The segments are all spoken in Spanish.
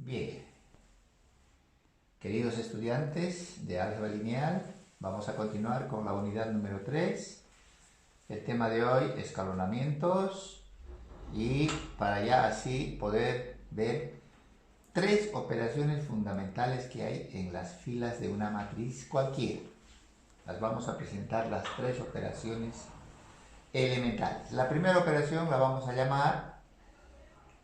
Bien, queridos estudiantes de álgebra lineal, vamos a continuar con la unidad número 3. El tema de hoy, escalonamientos, y para ya así poder ver tres operaciones fundamentales que hay en las filas de una matriz cualquiera. Las vamos a presentar las tres operaciones elementales. La primera operación la vamos a llamar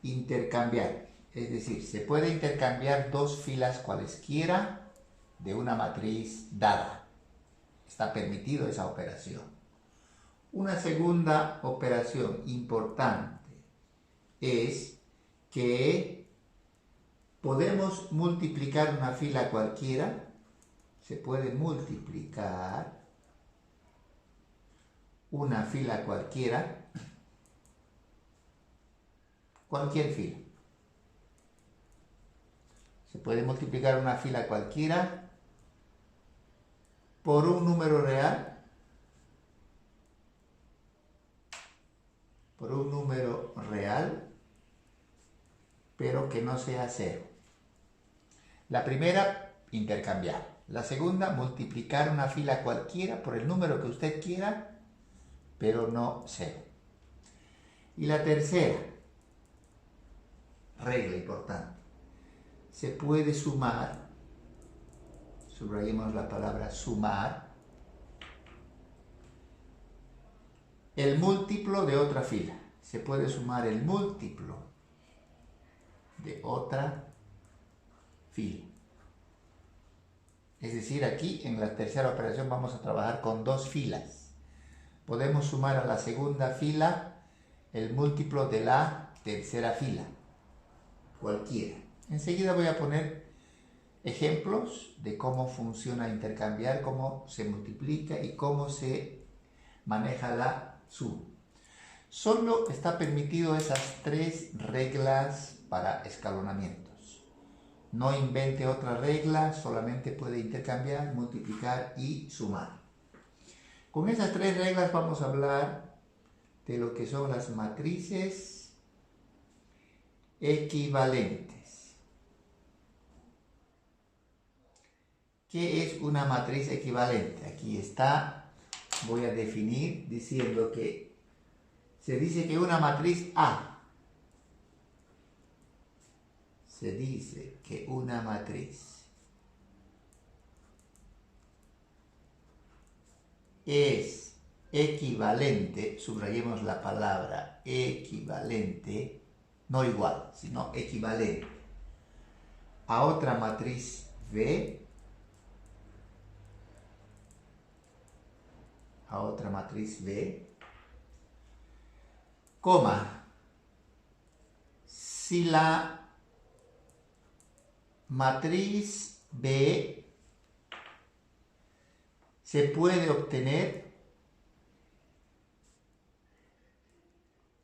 intercambiar. Es decir, se puede intercambiar dos filas cualesquiera de una matriz dada. Está permitido esa operación. Una segunda operación importante es que podemos multiplicar una fila cualquiera. Se puede multiplicar una fila cualquiera, cualquier fila. Se puede multiplicar una fila cualquiera por un número real, pero que no sea cero. La primera, intercambiar. La segunda, multiplicar una fila cualquiera por el número que usted quiera, pero no cero. Y la tercera, regla importante, se puede sumar, subrayemos la palabra sumar, el múltiplo de otra fila. Se puede sumar el múltiplo de otra fila. Es decir, aquí en la tercera operación vamos a trabajar con dos filas. Podemos sumar a la segunda fila el múltiplo de la tercera fila, cualquiera. Enseguida voy a poner ejemplos de cómo funciona intercambiar, cómo se multiplica y cómo se maneja la suma. Solo está permitido esas tres reglas para escalonamientos. No invente otra regla, solamente puede intercambiar, multiplicar y sumar. Con esas tres reglas vamos a hablar de lo que son las matrices equivalentes. ¿Qué es una matriz equivalente? Aquí está, voy a definir diciendo que se dice que una matriz A, es equivalente, subrayemos la palabra equivalente, no igual, sino equivalente a otra matriz V, coma, si la matriz B se puede obtener,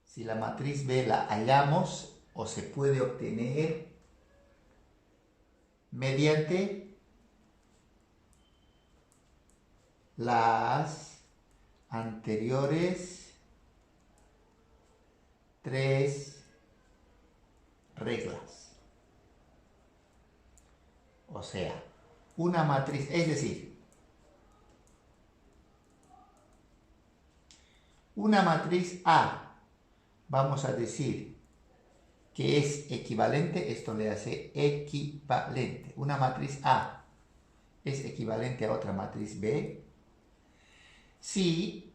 si la matriz B la hallamos o se puede obtener mediante las anteriores tres reglas. O sea, una matriz, es decir, una matriz A, vamos a decir que es equivalente, esto le hace equivalente. Una matriz A es equivalente a otra matriz B si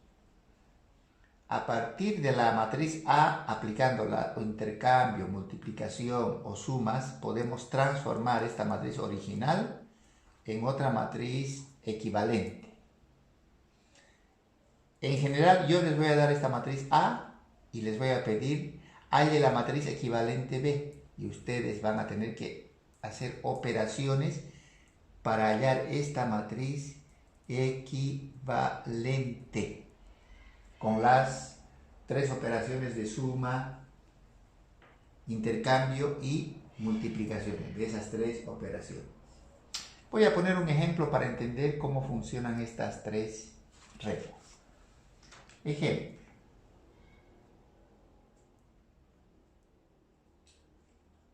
a partir de la matriz A, aplicando la intercambio, multiplicación o sumas, podemos transformar esta matriz original en otra matriz equivalente. En general, yo les voy a dar esta matriz A y les voy a pedir halle la matriz equivalente B. Y ustedes van a tener que hacer operaciones para hallar esta matriz equivalente con las tres operaciones de suma, intercambio y multiplicación, de esas tres operaciones. Voy a poner un ejemplo para entender cómo funcionan estas tres reglas. Ejemplo.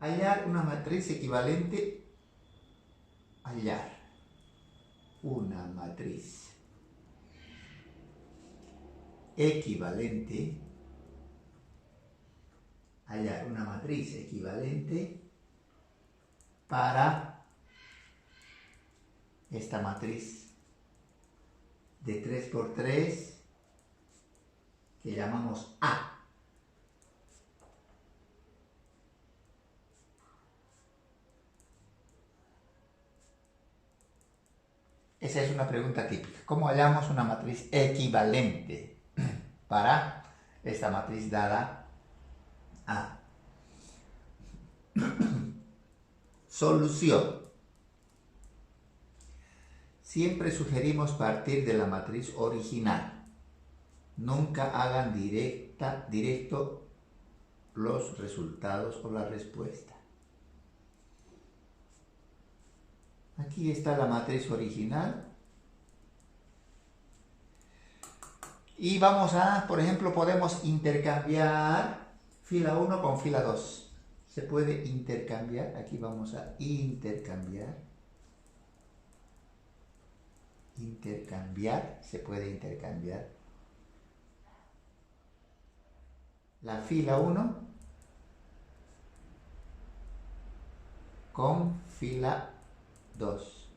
Hallar una matriz equivalente. Hallar una matriz equivalente. Hallar una matriz equivalente para esta matriz de 3 por 3 que llamamos A. Esa es una pregunta típica. ¿Cómo hallamos una matriz equivalente para esta matriz dada A? Solución. Siempre sugerimos partir de la matriz original. Nunca hagan directo los resultados o la respuesta. Aquí está la matriz original. Y vamos a, por ejemplo, podemos intercambiar fila 1 con fila 2. Se puede intercambiar. Aquí vamos a intercambiar. Se puede intercambiar la fila 1 con fila 2.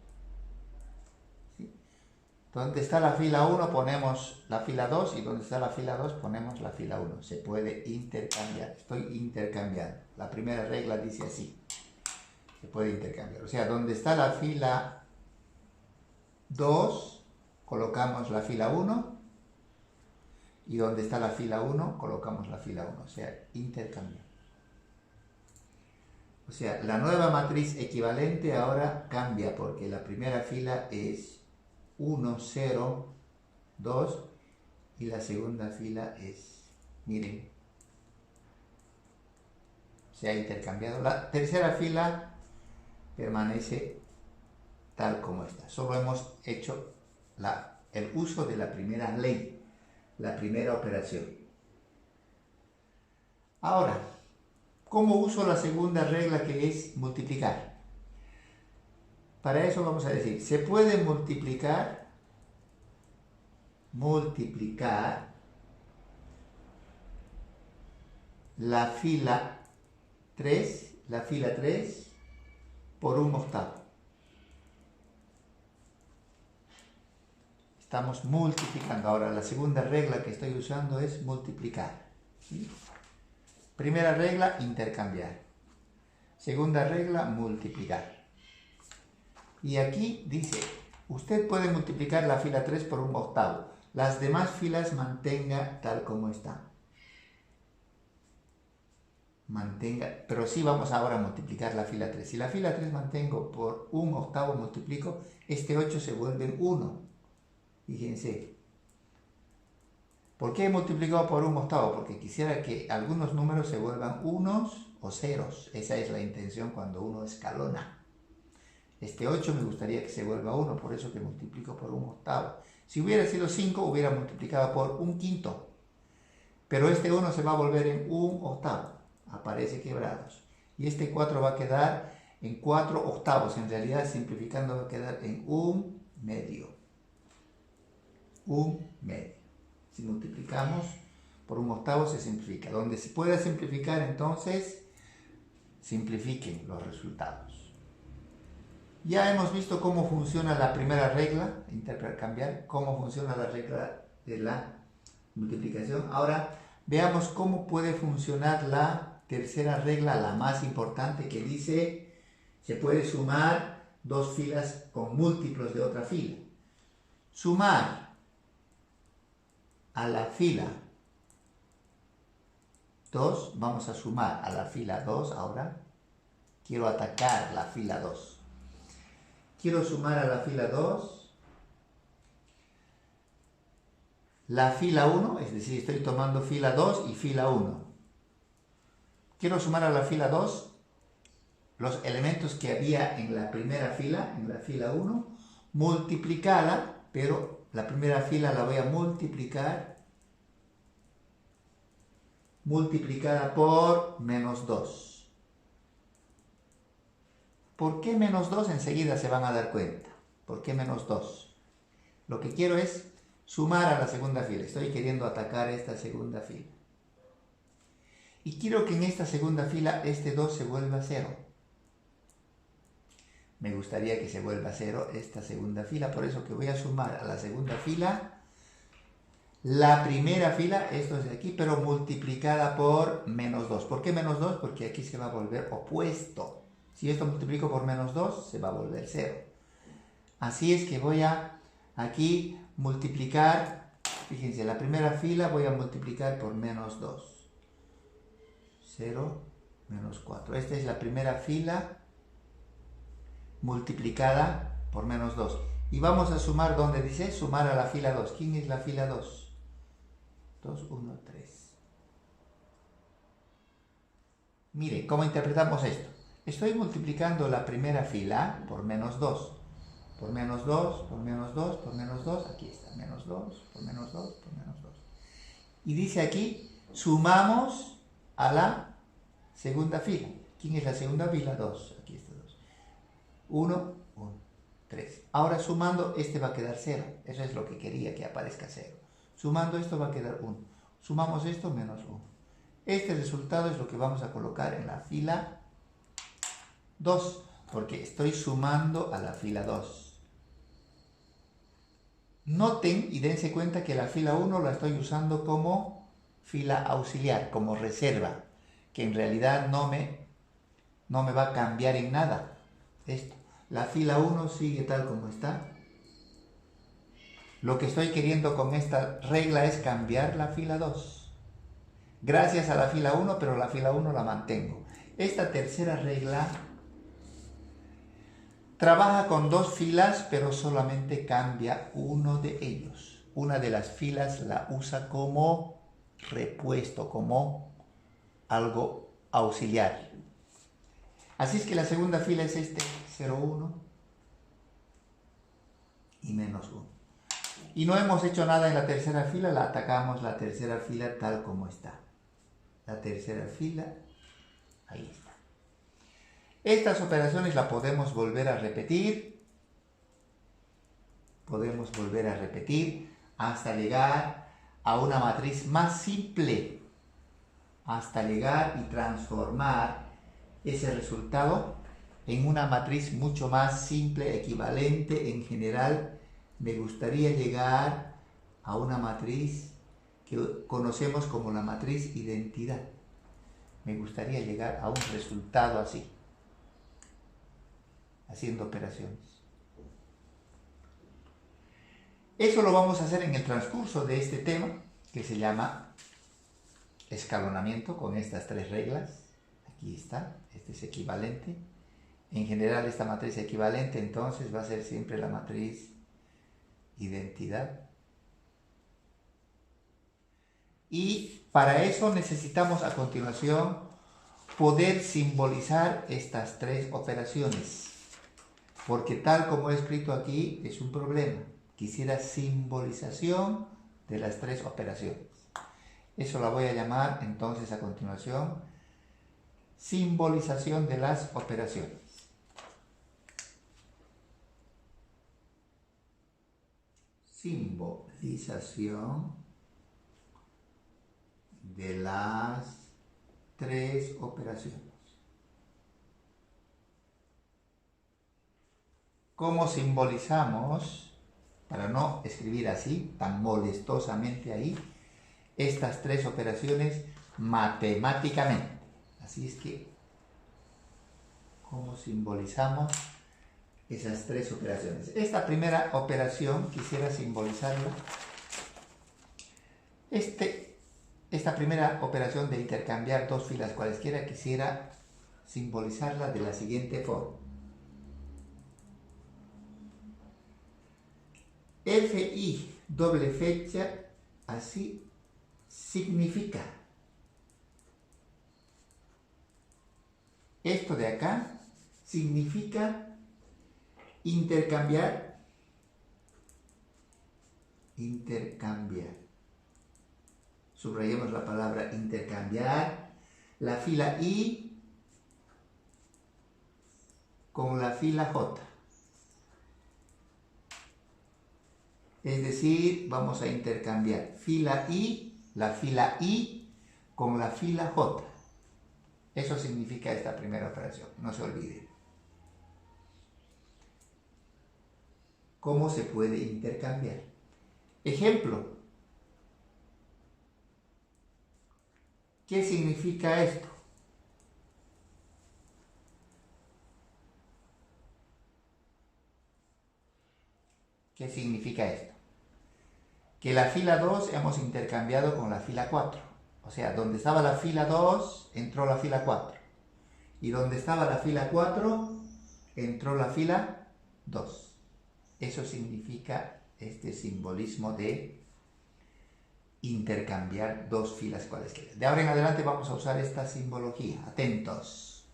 ¿Sí? Donde está la fila 1 ponemos la fila 2 y donde está la fila 2 ponemos la fila 1. Se puede intercambiar. Estoy intercambiando. La primera regla dice así. Se puede intercambiar. O sea, donde está la fila 2 colocamos la fila 1 y donde está la fila 1 colocamos la fila 1. O sea, intercambio. O sea, la nueva matriz equivalente ahora cambia porque la primera fila es 1, 0, 2 y la segunda fila es, miren, se ha intercambiado. La tercera fila permanece tal como está. Solo hemos hecho el uso de la primera ley, la primera operación. Ahora, ¿cómo uso la segunda regla que es multiplicar? Para eso vamos a decir, se puede multiplicar la fila 3 por 1/8. Estamos multiplicando. Ahora la segunda regla que estoy usando es multiplicar. ¿Sí? Primera regla, intercambiar. Segunda regla, multiplicar. Y aquí dice, usted puede multiplicar la fila 3 por 1/8. Las demás filas mantenga tal como están. Pero sí vamos ahora a multiplicar la fila 3. Si la fila 3 mantengo por 1/8 multiplico, este 8 se vuelve en 1. Fíjense. ¿Por qué he multiplicado por 1/8? Porque quisiera que algunos números se vuelvan unos o ceros. Esa es la intención cuando uno escalona. Este 8 me gustaría que se vuelva 1, por eso que multiplico por 1/8. Si hubiera sido 5, hubiera multiplicado por 1/5. Pero este 1 se va a volver en 1/8. Aparece quebrados. Y este 4 va a quedar en 4/8. En realidad, simplificando, va a quedar en 1/2. 1/2. Si multiplicamos por 1/8 se simplifica. Donde se pueda simplificar, entonces, simplifiquen los resultados. Ya hemos visto cómo funciona la primera regla, intercambiar, cómo funciona la regla de la multiplicación. Ahora veamos cómo puede funcionar la tercera regla, la más importante, que dice se puede sumar dos filas con múltiplos de otra fila. Sumar a la fila 2, vamos a sumar a la fila 2 ahora. Quiero atacar la fila 2. Quiero sumar a la fila 2 la fila 1, es decir, estoy tomando fila 2 y fila 1. Quiero sumar a la fila 2 los elementos que había en la primera fila, en la fila 1, multiplicada, pero la primera fila la voy a multiplicar, multiplicada por -2. ¿Por qué menos 2? Enseguida se van a dar cuenta. ¿Por qué menos 2? Lo que quiero es sumar a la segunda fila. Estoy queriendo atacar esta segunda fila. Y quiero que en esta segunda fila este 2 se vuelva 0. Me gustaría que se vuelva 0 esta segunda fila. Por eso que voy a sumar a la segunda fila la primera fila, esto es de aquí, pero multiplicada por menos 2. ¿Por qué menos 2? Porque aquí se va a volver opuesto. Si esto multiplico por menos 2, se va a volver 0. Así es que voy a aquí multiplicar, fíjense, la primera fila voy a multiplicar por menos 2. 0, menos 4. Esta es la primera fila multiplicada por menos 2. Y vamos a sumar donde dice sumar a la fila 2. ¿Quién es la fila 2? 2, 1, 3. Mire, ¿cómo interpretamos esto? Estoy multiplicando la primera fila por menos 2. Por menos 2, por menos 2, por menos 2. Aquí está, menos 2, por menos 2, por menos 2. Y dice aquí, sumamos a la segunda fila. ¿Quién es la segunda fila? 2. Aquí está 2. 1, 1, 3. Ahora sumando, este va a quedar 0. Eso es lo que quería, que aparezca 0. Sumando esto va a quedar 1. Sumamos esto, menos 1. Este resultado es lo que vamos a colocar en la fila 2, porque estoy sumando a la fila 2. Noten y dense cuenta que la fila 1 la estoy usando como fila auxiliar, como reserva, que en realidad no me va a cambiar en nada. Esto. La fila 1 sigue tal como está. Lo que estoy queriendo con esta regla es cambiar la fila 2. Gracias a la fila 1, pero la fila 1 la mantengo. Esta tercera regla trabaja con dos filas, pero solamente cambia uno de ellos. Una de las filas la usa como repuesto, como algo auxiliar. Así es que la segunda fila es 0, 1 y menos 1. Y no hemos hecho nada en la tercera fila, la atacamos la tercera fila tal como está. La tercera fila, ahí está. Estas operaciones las podemos volver a repetir. Podemos volver a repetir hasta llegar a una matriz más simple. Hasta llegar y transformar ese resultado en una matriz mucho más simple, equivalente en general. Me gustaría llegar a una matriz que conocemos como la matriz identidad. Me gustaría llegar a un resultado así, haciendo operaciones. Eso lo vamos a hacer en el transcurso de este tema, que se llama escalonamiento, con estas tres reglas. Aquí está, este es equivalente. En general esta matriz equivalente entonces va a ser siempre la matriz identidad. Y para eso necesitamos a continuación poder simbolizar estas tres operaciones, porque tal como he escrito aquí es un problema. Quisiera simbolización de las tres operaciones. Eso la voy a llamar entonces a continuación simbolización de las operaciones. Simbolización de las tres operaciones. ¿Cómo simbolizamos, para no escribir así, tan molestosamente ahí, estas tres operaciones matemáticamente? Así es que, ¿cómo simbolizamos esas tres operaciones? Esta primera operación quisiera simbolizarla. Esta primera operación de intercambiar dos filas cualesquiera quisiera simbolizarla de la siguiente forma. FI doble fecha, así significa. Esto de acá significa intercambiar. Subrayemos la palabra intercambiar. La fila I con la fila J. Es decir, vamos a intercambiar la fila I con la fila J. Eso significa esta primera operación, no se olviden. ¿Cómo se puede intercambiar? Ejemplo. ¿Qué significa esto? ¿Qué significa esto? Que la fila 2 hemos intercambiado con la fila 4. O sea, donde estaba la fila 2, entró la fila 4. Y donde estaba la fila 4, entró la fila 2. Eso significa este simbolismo de intercambiar dos filas cualesquiera. De ahora en adelante vamos a usar esta simbología. Atentos.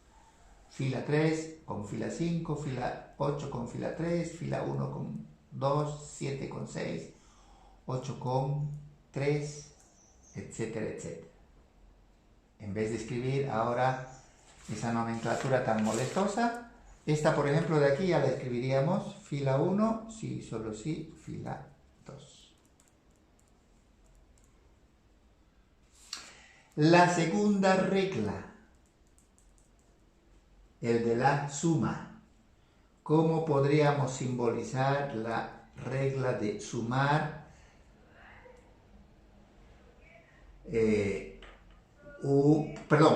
Fila 3 con fila 5, fila 8 con fila 3, fila 1 con 2, 7 con 6, 8 con 3, etcétera, etcétera. En vez de escribir ahora esa nomenclatura tan molestosa, esta por ejemplo de aquí ya la escribiríamos fila 1, sí, solo sí, fila 2. La segunda regla, el de la suma. ¿Cómo podríamos simbolizar la regla de sumar?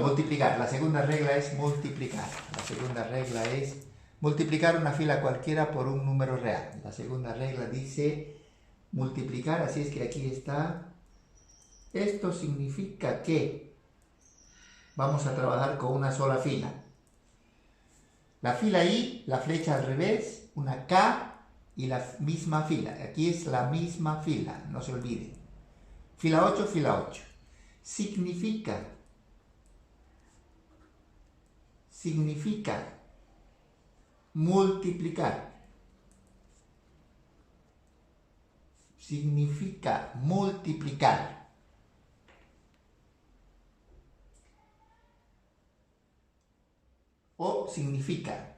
Multiplicar. La segunda regla es multiplicar. La segunda regla es multiplicar una fila cualquiera por un número real. La segunda regla dice multiplicar, así es que aquí está. Esto significa que vamos a trabajar con una sola fila. La fila I, la flecha al revés, una K y la misma fila. Aquí es la misma fila, no se olviden. Fila 8, fila 8. Significa multiplicar. Significa multiplicar. O significa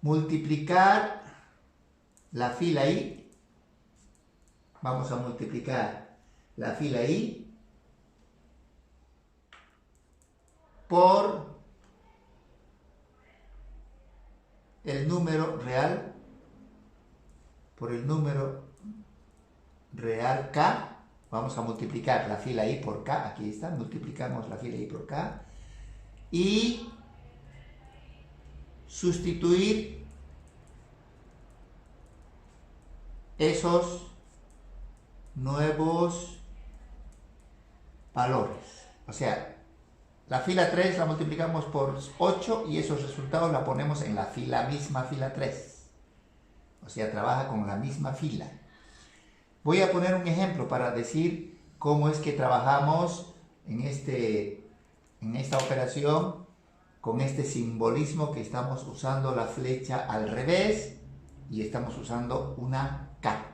multiplicar la fila I. Vamos a multiplicar la fila I por el número real, K. Vamos a multiplicar la fila I por K. Aquí está, multiplicamos la fila I por K. Y sustituir esos nuevos valores. O sea, la fila 3 la multiplicamos por 8 y esos resultados la ponemos en la misma fila 3. O sea, trabaja con la misma fila. Voy a poner un ejemplo para decir cómo es que trabajamos en esta operación con este simbolismo que estamos usando la flecha al revés y estamos usando una K.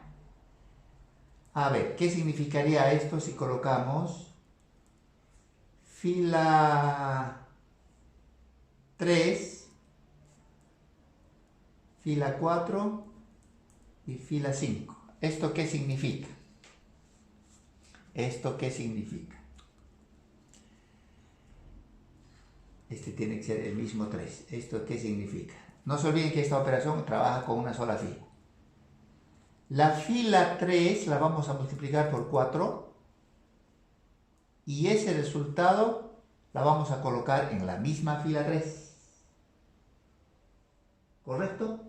A ver, ¿qué significaría esto si colocamos fila 3, fila 4 y fila 5? ¿Esto qué significa? ¿Esto qué significa? Este tiene que ser el mismo 3. ¿Esto qué significa? No se olviden que esta operación trabaja con una sola fila. La fila 3 la vamos a multiplicar por 4 y ese resultado la vamos a colocar en la misma fila 3. ¿Correcto?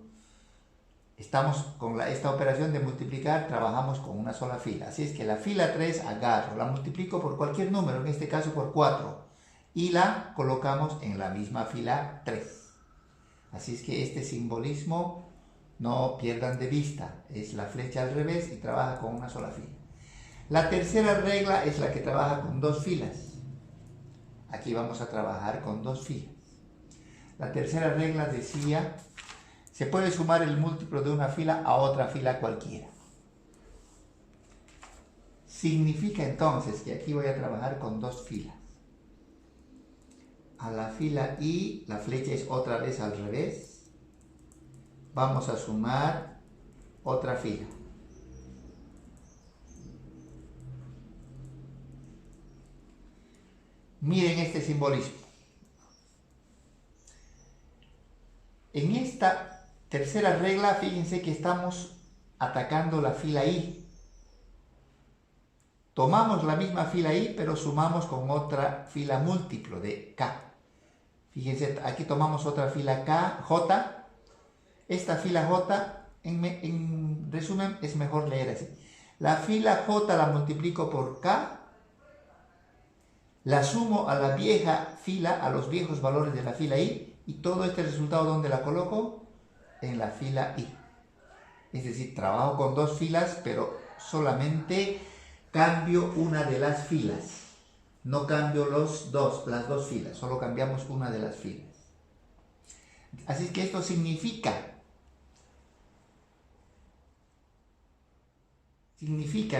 Estamos con esta operación de multiplicar, trabajamos con una sola fila. Así es que la fila 3 agarro, la multiplico por cualquier número, en este caso por 4. Y la colocamos en la misma fila 3. Así es que este simbolismo no pierdan de vista. Es la flecha al revés y trabaja con una sola fila. La tercera regla es la que trabaja con dos filas. Aquí vamos a trabajar con dos filas. La tercera regla decía, se puede sumar el múltiplo de una fila a otra fila cualquiera. Significa entonces que aquí voy a trabajar con dos filas. A la fila I, la flecha es otra vez al revés. vamos a sumar otra fila. Miren este simbolismo. En esta tercera regla, fíjense que estamos atacando la fila I. Tomamos la misma fila I, pero sumamos con otra fila múltiplo de K. Fíjense, aquí tomamos otra fila K, J. Esta fila J, en resumen, es mejor leer así. La fila J la multiplico por K, la sumo a la vieja fila, a los viejos valores de la fila I, y todo este resultado, ¿dónde la coloco? En la fila I. Es decir, trabajo con dos filas, pero solamente cambio una de las filas. No cambio las dos filas, solo cambiamos una de las filas. Así que esto significa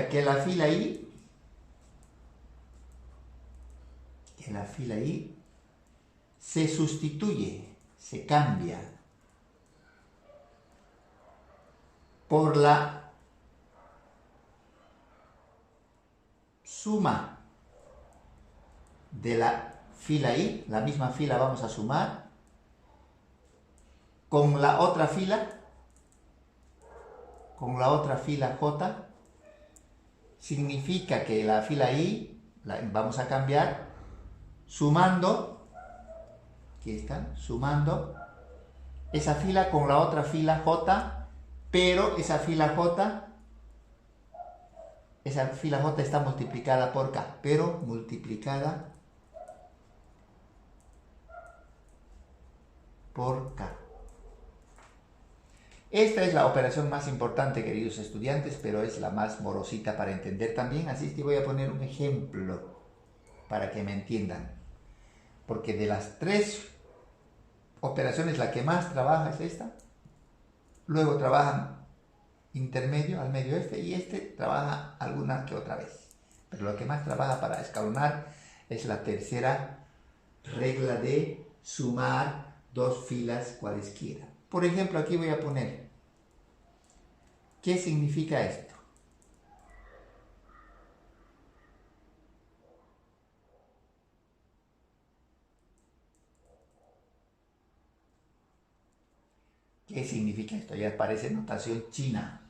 que la fila I se sustituye, se cambia por la suma de la fila I, la misma fila vamos a sumar, con la otra fila J, significa que la fila I la vamos a cambiar sumando, aquí están, sumando esa fila con la otra fila J, pero esa fila J está multiplicada por K, pero multiplicada por K. Esta es la operación más importante, queridos estudiantes, pero es la más morosita para entender también, así que voy a poner un ejemplo para que me entiendan. Porque de las tres operaciones, la que más trabaja es esta. Luego trabajan intermedio, al medio y este trabaja alguna que otra vez. Pero lo que más trabaja para escalonar es la tercera regla de sumar dos filas cualesquiera. Por ejemplo, aquí voy a poner, ¿qué significa esto? ¿Qué significa esto? Ya parece notación china,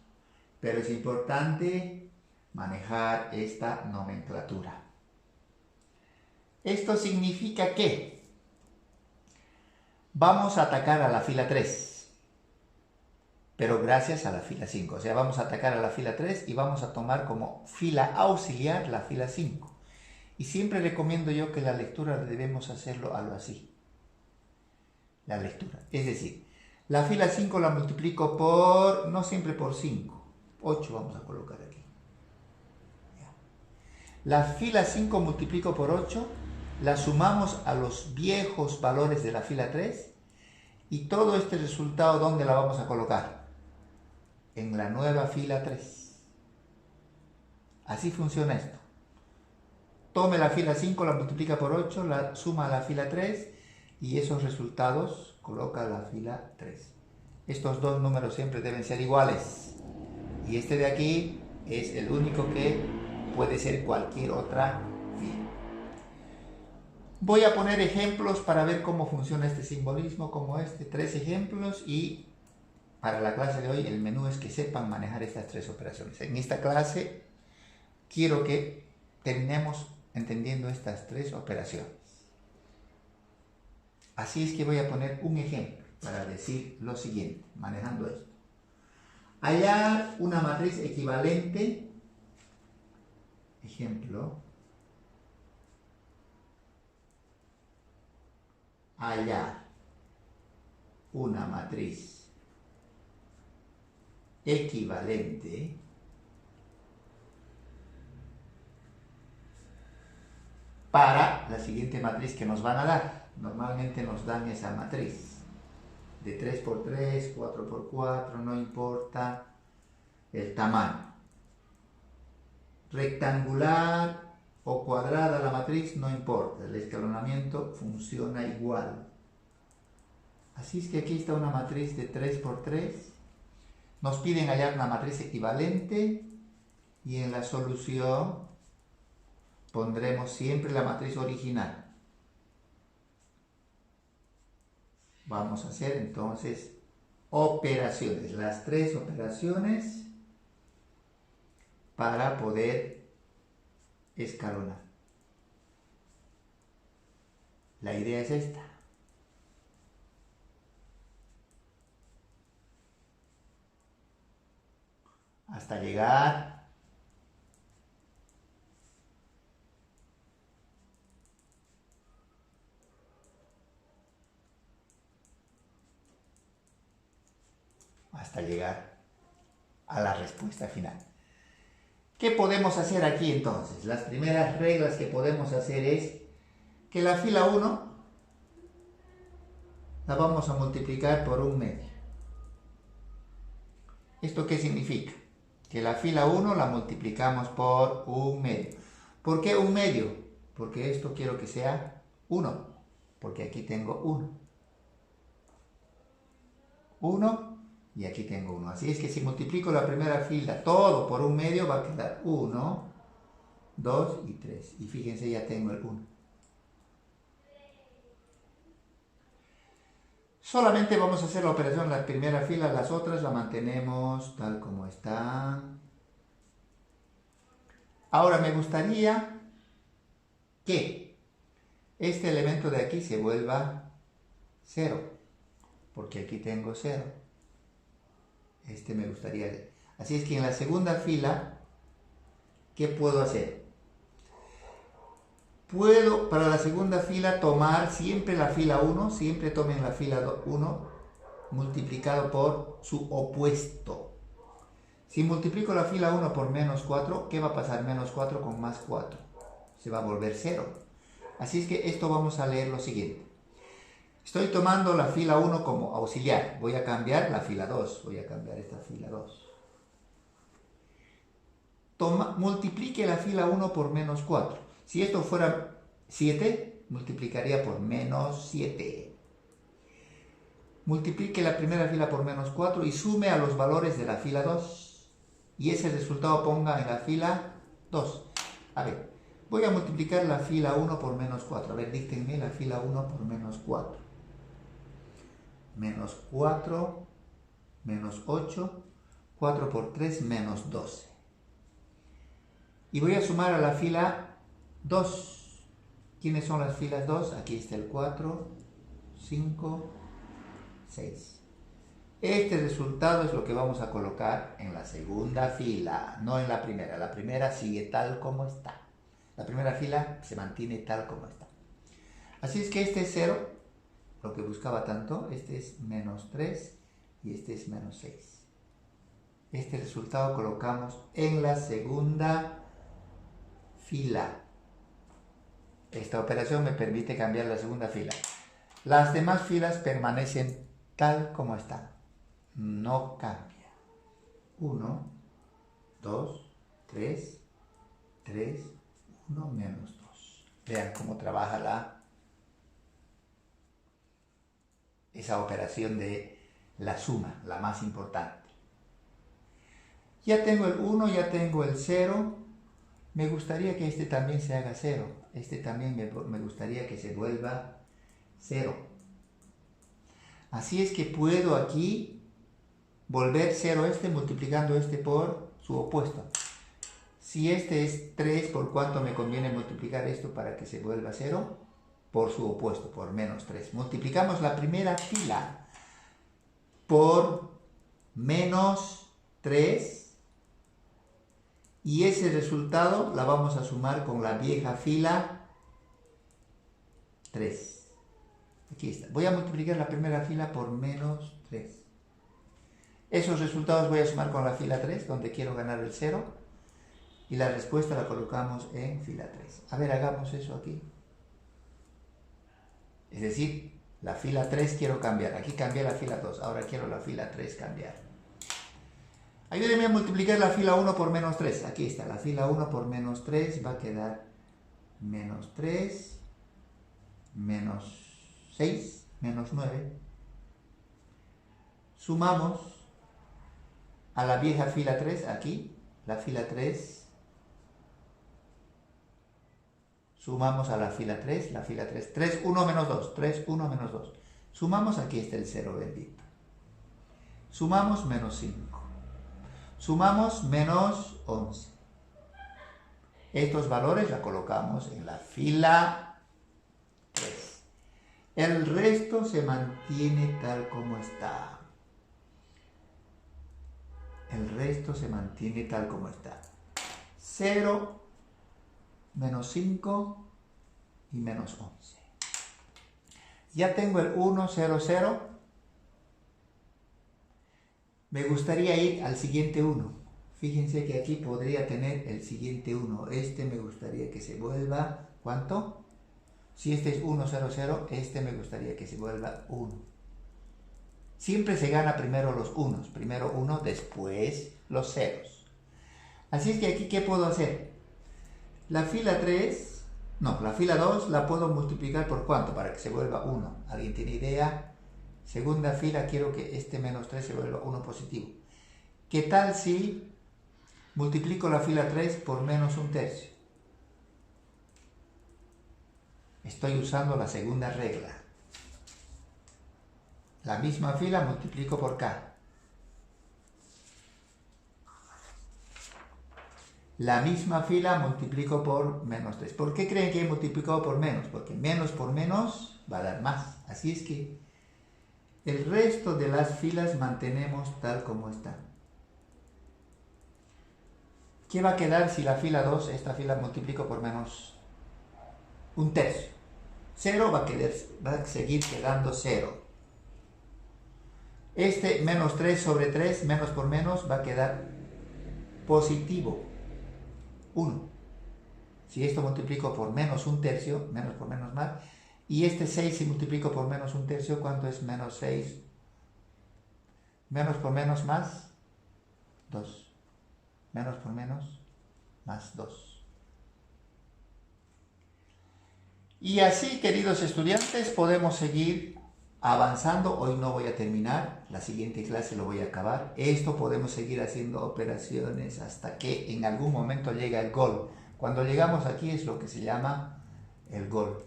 pero es importante manejar esta nomenclatura. Esto significa que vamos a atacar a la fila 3, pero gracias a la fila 5. O sea, vamos a atacar a la fila 3 y vamos a tomar como fila auxiliar la fila 5. Y siempre recomiendo yo que la lectura debemos hacerlo algo así. La lectura, es decir, la fila 5 la multiplico por, no siempre por 5, 8 vamos a colocar aquí. La fila 5 multiplico por 8, la sumamos a los viejos valores de la fila 3 y todo este resultado, ¿dónde la vamos a colocar? En la nueva fila 3. Así funciona esto. Tome la fila 5, la multiplica por 8, la suma a la fila 3 y esos resultados coloca la fila 3. Estos dos números siempre deben ser iguales. Y este de aquí es el único que puede ser cualquier otra fila. Voy a poner ejemplos para ver cómo funciona este simbolismo, como este, 3 ejemplos, y para la clase de hoy el menú es que sepan manejar estas tres operaciones. En esta clase quiero que terminemos entendiendo estas tres operaciones. Así es que voy a poner un ejemplo para decir lo siguiente, manejando esto. Hallar una matriz equivalente, ejemplo, hallar una matriz equivalente para la siguiente matriz que nos van a dar. Normalmente nos dan esa matriz de 3×3, 4×4, no importa el tamaño. Rectangular o cuadrada la matriz, no importa, el escalonamiento funciona igual. Así es que aquí está una matriz de 3 por 3. Nos piden hallar una matriz equivalente y en la solución pondremos siempre la matriz original. Vamos a hacer entonces operaciones, las 3 operaciones para poder escalonar. La idea es esta. Hasta llegar a la respuesta final. ¿Qué podemos hacer aquí entonces? Las primeras reglas que podemos hacer es que la fila 1 la vamos a multiplicar por 1/2. ¿Esto qué significa? Que la fila 1 la multiplicamos por 1/2. ¿Por qué 1/2? Porque esto quiero que sea 1, porque aquí tengo 1. 1 y aquí tengo 1. Así es que si multiplico la primera fila todo por 1/2 va a quedar 1, 2 y 3. Y fíjense, ya tengo el 1. Solamente vamos a hacer la operación en la primera fila, las otras la mantenemos tal como está. Ahora me gustaría que este elemento de aquí se vuelva 0, porque aquí tengo 0. Este me gustaría. Así es que en la segunda fila, ¿qué puedo hacer? Puedo, para la segunda fila, tomar siempre la fila 1, siempre tomen la fila 1 multiplicado por su opuesto. Si multiplico la fila 1 por menos 4, ¿qué va a pasar? Menos 4 con más 4. Se va a volver 0. Así es que esto vamos a leer lo siguiente. Estoy tomando la fila 1 como auxiliar. Voy a cambiar la fila 2. Voy a cambiar esta fila 2. Multiplique la fila 1 por menos 4. Si esto fuera 7, multiplicaría por menos 7. Multiplique la primera fila por menos 4 y sume a los valores de la fila 2. Y ese resultado ponga en la fila 2. A ver, voy a multiplicar la fila 1 por menos 4. A ver, díctenme la fila 1 por menos 4. Menos 4, menos 8, 4 por 3, menos 12. Y voy a sumar a la fila 2. ¿Quiénes son las filas 2? Aquí está el 4, 5, 6. Este resultado es lo que vamos a colocar en la segunda fila, no en la primera. La primera sigue tal como está. La primera fila se mantiene tal como está. Así es que este es 0, lo que buscaba tanto. Este es menos 3 y este es menos 6. Este resultado colocamos en la segunda fila. Esta operación me permite cambiar la segunda fila. Las demás filas permanecen tal como están. No cambia. 1, 2, 3, 3, 1, menos 2. Vean cómo trabaja esa operación de la suma, la más importante. Ya tengo el 1, ya tengo el 0. Me gustaría que este también se haga 0. Este también me gustaría que se vuelva 0. Así es que puedo aquí volver 0 este multiplicando este por su opuesto. Si este es 3, ¿por cuánto me conviene multiplicar esto para que se vuelva 0? Por su opuesto, por menos 3. Multiplicamos la primera fila por menos 3. Y ese resultado la vamos a sumar con la vieja fila 3. Aquí está. Voy a multiplicar la primera fila por menos 3. Esos resultados voy a sumar con la fila 3, donde quiero ganar el 0. Y la respuesta la colocamos en fila 3. A ver, hagamos eso aquí. Es decir, la fila 3 quiero cambiar. Aquí cambié la fila 2. Ahora quiero la fila 3 cambiar. Ayúdenme a multiplicar la fila 1 por menos 3. Aquí está, la fila 1 por menos 3 va a quedar menos 3, menos 6, menos 9, Sumamos a la vieja fila 3, aquí, la fila 3. Sumamos a la fila 3, 3, 1 menos 2, 3, 1 menos 2. Sumamos, aquí está el 0 bendito. Sumamos menos 5. Sumamos menos 11. Estos valores la colocamos en la fila 3. El resto se mantiene tal como está. El resto se mantiene tal como está. 0, menos 5 y menos 11. Ya tengo el 1, 0, 0. Me gustaría ir al siguiente 1. Fíjense que aquí podría tener el siguiente 1. Este me gustaría que se vuelva, ¿cuánto? Si este es 1, 0, 0, este me gustaría que se vuelva 1. Siempre se gana primero los unos. Primero 1, después los ceros. Así es que aquí, ¿qué puedo hacer? La fila 3, no, la fila 2 la puedo multiplicar por ¿cuánto? Para que se vuelva 1. ¿Alguien tiene idea? Segunda fila, quiero que este menos 3 se vuelva 1 positivo. ¿Qué tal si multiplico la fila 3 por menos 1/3? Estoy usando la segunda regla. La misma fila multiplico por K. La misma fila multiplico por menos 3. ¿Por qué creen que he multiplicado por menos? Porque menos por menos va a dar más. Así es que el resto de las filas mantenemos tal como está. ¿Qué va a quedar si la fila 2, esta fila multiplico por menos 1/3? 0 va a seguir quedando 0. Este menos 3 sobre 3, menos por menos, va a quedar positivo, 1. Si esto multiplico por menos 1/3, menos por menos más, y este 6 si multiplico por menos 1/3, ¿cuánto es menos 6? Menos por menos más 2. Menos por menos más 2. Y así, queridos estudiantes, podemos seguir avanzando. Hoy no voy a terminar, la siguiente clase lo voy a acabar. Esto podemos seguir haciendo operaciones hasta que en algún momento llega el gol. Cuando llegamos aquí es lo que se llama el gol.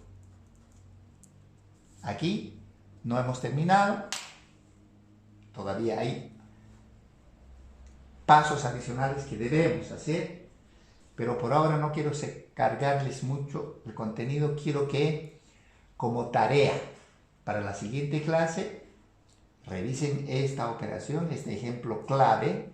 Aquí no hemos terminado, todavía hay pasos adicionales que debemos hacer, pero por ahora no quiero cargarles mucho el contenido. Quiero que como tarea para la siguiente clase revisen esta operación, este ejemplo clave,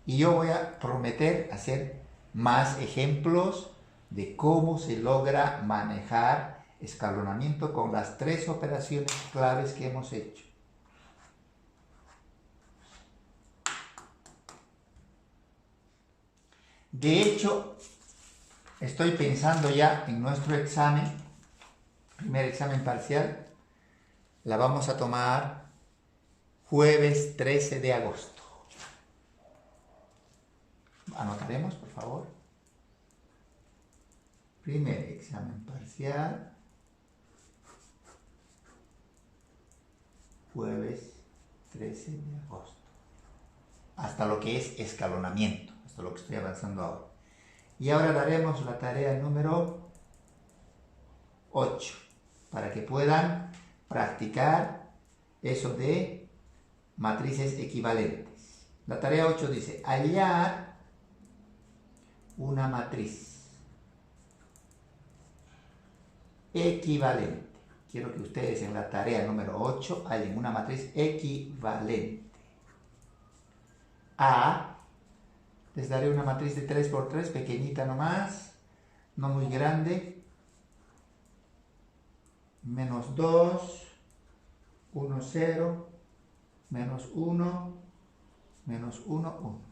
y yo voy a prometer hacer más ejemplos de cómo se logra manejar escalonamiento con las 3 operaciones claves que hemos hecho. De hecho, estoy pensando ya en nuestro examen, primer examen parcial, la vamos a tomar jueves 13 de agosto. Anotaremos, por favor. Primer examen parcial, jueves 13 de agosto. Hasta lo que es escalonamiento, hasta lo que estoy avanzando ahora. Y ahora daremos la tarea número 8, para que puedan practicar eso de matrices equivalentes. La tarea 8 dice, hallar una matriz equivalente. Quiero que ustedes en la tarea número 8 hallen una matriz equivalente a, les daré una matriz de 3 por 3, pequeñita nomás, no muy grande, menos 2, 1, 0, menos 1, menos 1, 1.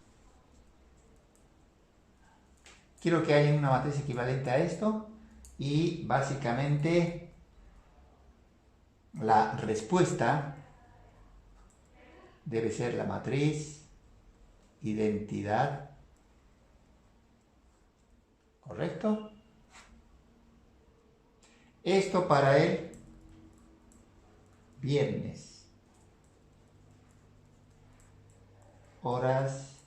Quiero que haya una matriz equivalente a esto y básicamente la respuesta debe ser la matriz identidad, ¿correcto? Esto para el viernes. Horas